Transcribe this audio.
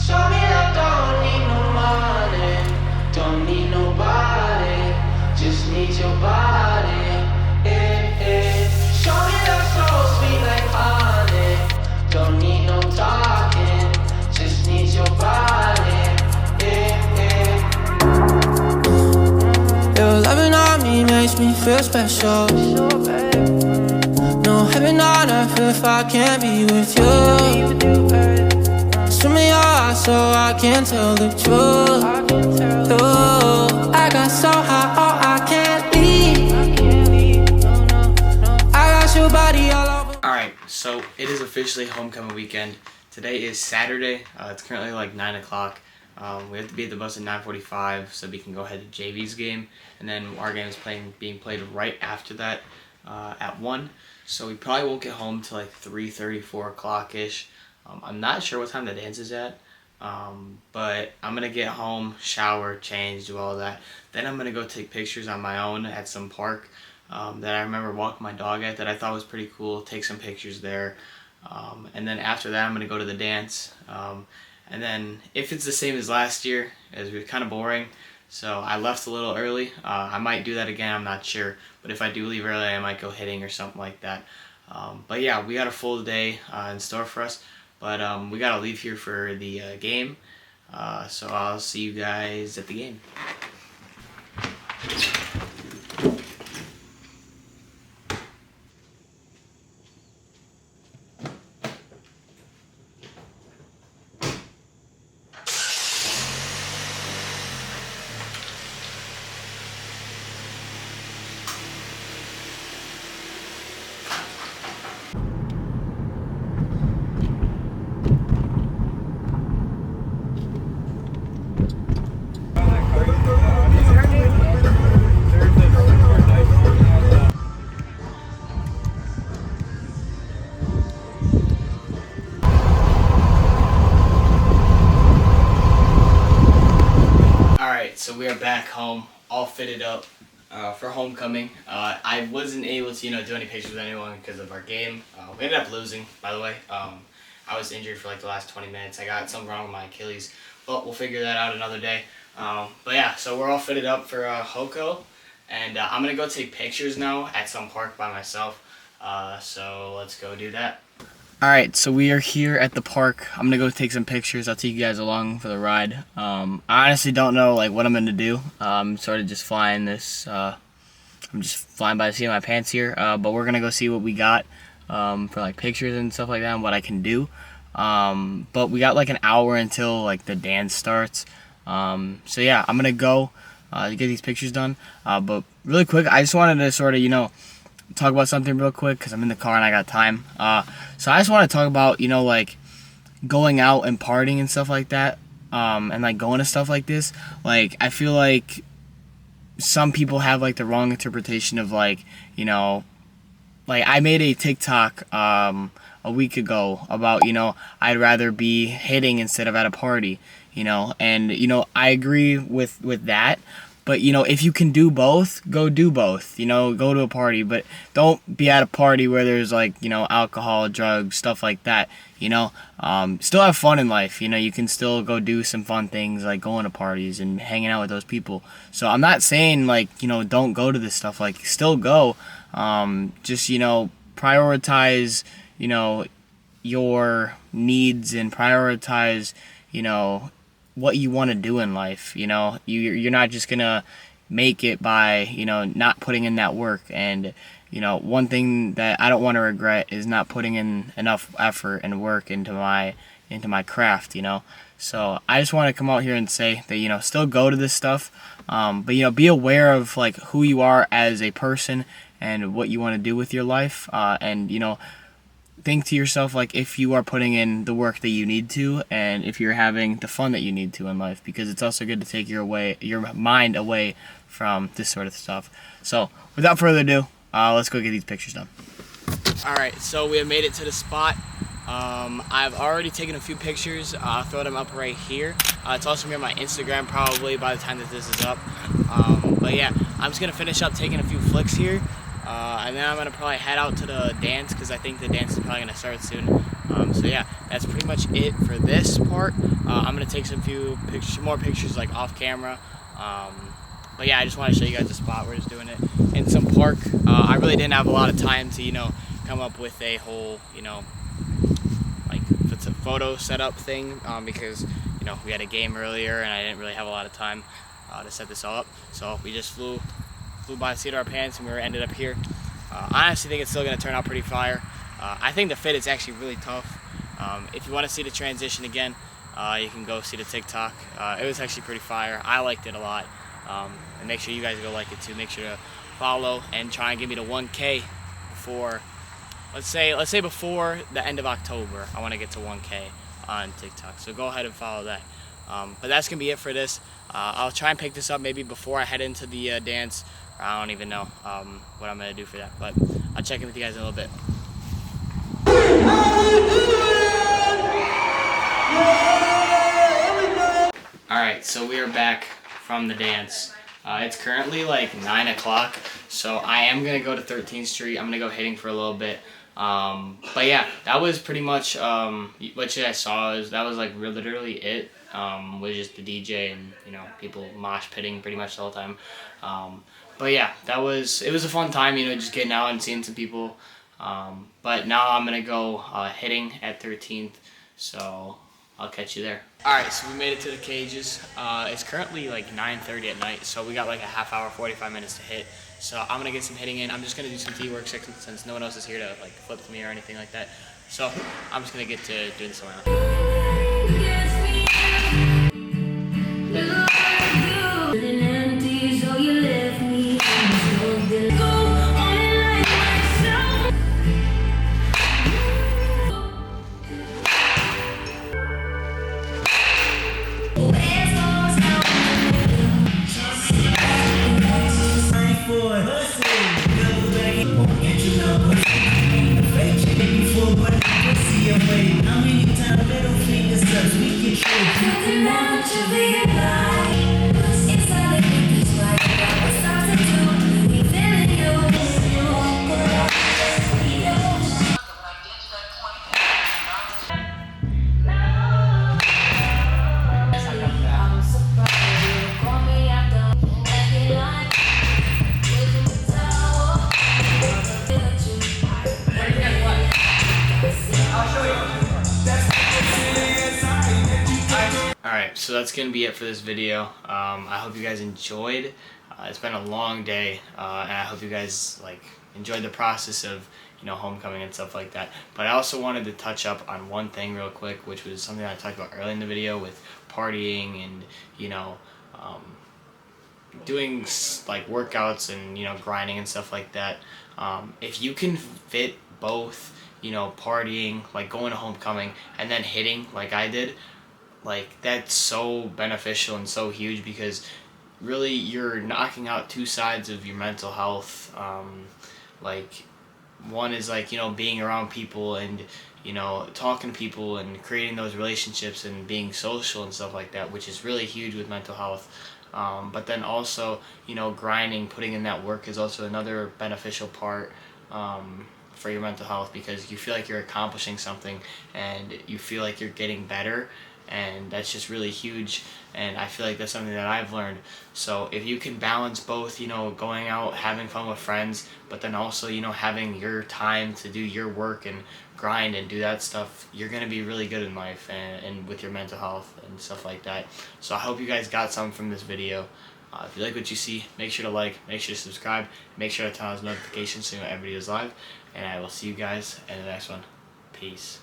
Show me I don't need no money, don't need nobody, just need your body. Show me that soul sweet like honey, don't need no talking, just need your body. Your loving on me makes me feel special. No heaven on earth if I can't be with you. Swim me your eyes so I can tell the truth. I got so high, oh I can't leave. I got your body all over. Alright, so it is officially homecoming weekend. Today is Saturday. It's currently like 9 o'clock. We have to be at the bus at 9:45 so we can go ahead to JV's game. And then our game is being played right after that at 1. So we probably won't get home till like 3:30, 4 o'clock-ish. I'm not sure what time the dance is at, but I'm going to get home, shower, change, do all that. Then I'm going to go take pictures on my own at some park that I remember walking my dog at that I thought was pretty cool, take some pictures there. And then after that I'm going to go to the dance. And then if it's the same as last year, it was kind of boring, so I left a little early. I might do that again, I'm not sure. But if I do leave early, I might go hitting or something like that. But yeah, we got a full day in store for us. But we got to leave here for the game. So I'll see you guys at the game. So we are back home, all fitted up for homecoming. I wasn't able to, do any pictures with anyone because of our game. We ended up losing, by the way. I was injured for like the last 20 minutes. I got something wrong with my Achilles, but we'll figure that out another day. But yeah, so we're all fitted up for Hoko, and I'm gonna go take pictures now at some park by myself. So let's go do that. Alright, so we are here at the park. I'm gonna go take some pictures. I'll take you guys along for the ride. I honestly don't know what I'm gonna do. I'm sort of just flying this. I'm just flying by the seat of my pants here. But we're gonna go see what we got for like pictures and stuff like that, and what I can do. But we got like an hour until like the dance starts. So yeah, I'm gonna go to get these pictures done. But really quick, I just wanted to sort of talk about something real quick because I'm in the car and I got time. So I just want to talk about like going out and partying and stuff like that, and like going to stuff like this. Like I feel like some people have like the wrong interpretation of like I made a TikTok a week ago about I'd rather be hitting instead of at a party, and I agree with that. But, if you can do both, go do both. Go to a party. But don't be at a party where there's, alcohol, drugs, stuff like that. Still have fun in life. You can still go do some fun things like going to parties and hanging out with those people. So I'm not saying, don't go to this stuff. Still go. Just, prioritize, your needs and prioritize, what you want to do in life. You're not just gonna make it by not putting in that work. And one thing that I don't want to regret is not putting in enough effort and work into my craft. So I just want to come out here and say that still go to this stuff, but be aware of who you are as a person and what you want to do with your life, and think to yourself if you are putting in the work that you need to, and if you're having the fun that you need to in life, because it's also good to take your mind away from this sort of stuff. So without further ado, let's go get these pictures done. Alright, so we have made it to the spot. I've already taken a few pictures. I'll throw them up right here. It's also going to be on my Instagram probably by the time that this is up. But yeah, I'm just going to finish up taking a few flicks here. And then I'm going to probably head out to the dance because I think the dance is probably going to start soon. So yeah, that's pretty much it for this part. I'm gonna take some more pictures like off camera. But yeah, I just want to show you guys the spot. We're just doing it in some park. I really didn't have a lot of time to come up with a whole like it's a photo setup thing because we had a game earlier and I didn't really have a lot of time to set this all up. So we just flew by the seat of our pants and we ended up here. I honestly think it's still going to turn out pretty fire. I think the fit is actually really tough. If you want to see the transition again, you can go see the TikTok. It was actually pretty fire. I liked it a lot. And make sure you guys go like it too. Make sure to follow and try and give me the 1K before, let's say before the end of October. I want to get to 1K on TikTok. So go ahead and follow that. But that's going to be it for this. I'll try and pick this up maybe before I head into the dance. I don't even know what I'm going to do for that. But I'll check in with you guys in a little bit. Alright, so we are back from the dance. It's currently like 9 o'clock, so I am going to go to 13th Street. I'm going to go hitting for a little bit. But yeah, that was pretty much what you guys saw. That was like literally it. Was just the DJ and people mosh pitting pretty much the whole time. But yeah, it was a fun time, just getting out and seeing some people. But now I'm gonna go hitting at 13th, so I'll catch you there. Alright, so we made it to the cages. It's currently like 9:30 at night, so we got like a half hour, 45 minutes to hit. So I'm gonna get some hitting in. I'm just gonna do some T-work since no one else is here to like flip to me or anything like that. So I'm just gonna get to doing this around. Alright, so that's going to be it for this video. I hope you guys enjoyed. It's been a long day, and I hope you guys enjoyed the process of homecoming and stuff like that. But I also wanted to touch up on one thing real quick, which was something I talked about early in the video with partying and doing workouts and grinding and stuff like that. If you can fit both, partying, going to homecoming, and then hitting like I did, that's so beneficial and so huge, because really you're knocking out two sides of your mental health. One is being around people and talking to people and creating those relationships and being social and stuff like that, which is really huge with mental health. But then also grinding, putting in that work is also another beneficial part for your mental health, because you feel like you're accomplishing something and you feel like you're getting better. And that's just really huge, and I feel like that's something that I've learned. So if you can balance both, going out, having fun with friends, but then also, having your time to do your work and grind and do that stuff, you're going to be really good in life and with your mental health and stuff like that. So I hope you guys got something from this video. If you like what you see, make sure to like, make sure to subscribe, make sure to turn on those notifications so you know every video is live, and I will see you guys in the next one. Peace.